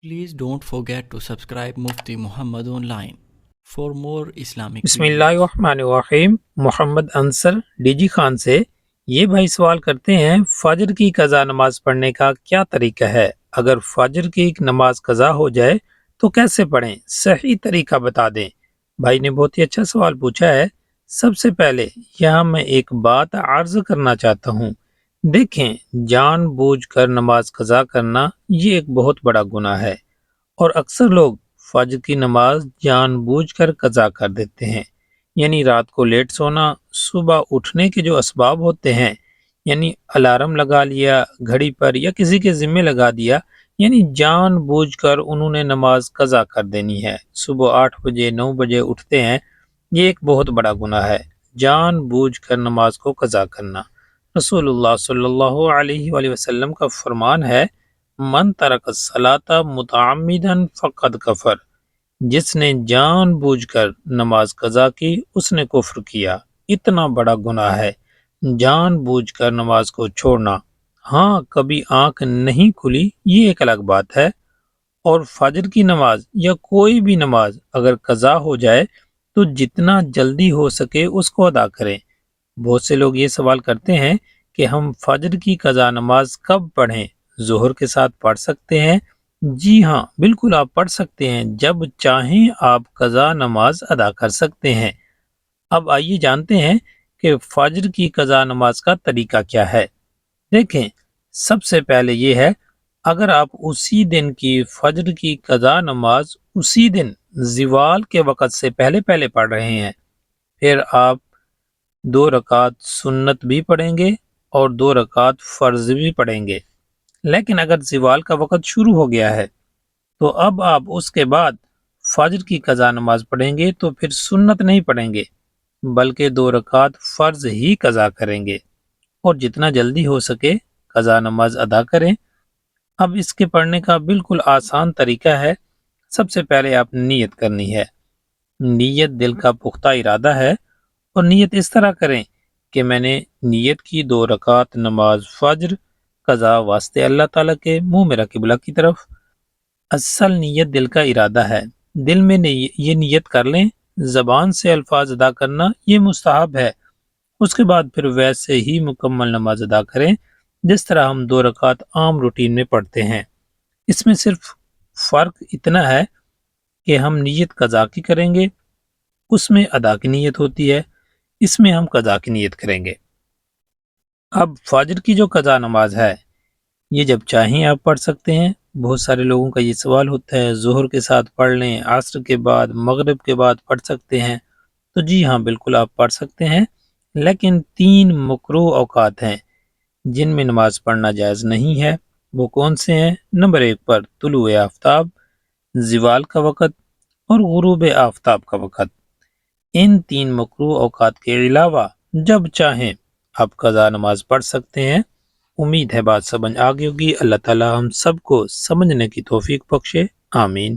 Please don't forget to subscribe Mufti Muhammad Online for more Islamic بسم videos. اللہ الرحمن الرحیم۔ محمد Ansar D G Khan سے یہ بھائی سوال کرتے ہیں، فجر کی قضا نماز پڑھنے کا کیا طریقہ ہے؟ اگر فجر کی نماز قضا ہو جائے تو کیسے پڑھیں؟ صحیح طریقہ بتا دیں۔ بھائی نے بہت ہی اچھا سوال پوچھا ہے۔ سب سے پہلے یہاں میں ایک بات عرض کرنا چاہتا ہوں۔ دیکھیں، جان بوجھ کر نماز قضا کرنا یہ ایک بہت بڑا گناہ ہے، اور اکثر لوگ فجر کی نماز جان بوجھ کر قضا کر دیتے ہیں، یعنی رات کو لیٹ سونا، صبح اٹھنے کے جو اسباب ہوتے ہیں، یعنی الارم لگا لیا گھڑی پر یا کسی کے ذمہ لگا دیا، یعنی جان بوجھ کر انہوں نے نماز قضا کر دینی ہے۔ صبح 8 بجے 9 بجے اٹھتے ہیں، یہ ایک بہت بڑا گناہ ہے، جان بوجھ کر نماز کو قضا کرنا۔ رسول اللہ صلی اللہ علیہ وآلہ وسلم کا فرمان ہے، من ترک الصلاۃ متعمدا فقد کفر، جس نے جان بوجھ کر نماز قضا کی اس نے کفر کیا۔ اتنا بڑا گناہ ہے جان بوجھ کر نماز کو چھوڑنا۔ ہاں، کبھی آنکھ نہیں کھلی یہ ایک الگ بات ہے، اور فجر کی نماز یا کوئی بھی نماز اگر قضا ہو جائے تو جتنا جلدی ہو سکے اس کو ادا کریں۔ بہت سے لوگ یہ سوال کرتے ہیں کہ ہم فجر کی قضا نماز کب پڑھیں؟ ظہر کے ساتھ پڑھ سکتے ہیں؟ جی ہاں، بالکل آپ پڑھ سکتے ہیں، جب چاہیں آپ قضا نماز ادا کر سکتے ہیں۔ اب آئیے جانتے ہیں کہ فجر کی قضا نماز کا طریقہ کیا ہے۔ دیکھیں، سب سے پہلے یہ ہے، اگر آپ اسی دن کی فجر کی قضا نماز اسی دن زوال کے وقت سے پہلے پڑھ رہے ہیں، پھر آپ 2 رکعت سنت بھی پڑھیں گے اور 2 رکعت فرض بھی پڑھیں گے۔ لیکن اگر زوال کا وقت شروع ہو گیا ہے تو اب آپ اس کے بعد فجر کی قضا نماز پڑھیں گے، تو پھر سنت نہیں پڑھیں گے بلکہ 2 رکعت فرض ہی قضا کریں گے، اور جتنا جلدی ہو سکے قضا نماز ادا کریں۔ اب اس کے پڑھنے کا بالکل آسان طریقہ ہے۔ سب سے پہلے آپ نے نیت کرنی ہے۔ نیت دل کا پختہ ارادہ ہے، اور نیت اس طرح کریں کہ میں نے نیت کی 2 رکعت نماز فجر قضا واسطے اللہ تعالیٰ کے، منہ میرا قبلہ کی طرف۔ اصل نیت دل کا ارادہ ہے، دل میں یہ نیت کر لیں، زبان سے الفاظ ادا کرنا یہ مستحب ہے۔ اس کے بعد پھر ویسے ہی مکمل نماز ادا کریں جس طرح ہم 2 رکعت عام روٹین میں پڑھتے ہیں۔ اس میں صرف فرق اتنا ہے کہ ہم نیت قضا کی کریں گے، اس میں ادا کی نیت ہوتی ہے، اس میں ہم قضا کی نیت کریں گے۔ اب فجر کی جو قضا نماز ہے یہ جب چاہیں آپ پڑھ سکتے ہیں۔ بہت سارے لوگوں کا یہ سوال ہوتا ہے، ظہر کے ساتھ پڑھ لیں، عصر کے بعد، مغرب کے بعد پڑھ سکتے ہیں؟ تو جی ہاں، بالکل آپ پڑھ سکتے ہیں، لیکن 3 مکروہ اوقات ہیں جن میں نماز پڑھنا جائز نہیں ہے۔ وہ کون سے ہیں؟ نمبر 1 پر طلوع آفتاب، زوال کا وقت اور غروب آفتاب کا وقت۔ ان 3 مکروہ اوقات کے علاوہ جب چاہیں آپ قضا نماز پڑھ سکتے ہیں۔ امید ہے بات سمجھ آ گئی ہوگی۔ اللہ تعالی ہم سب کو سمجھنے کی توفیق بخشے، آمین۔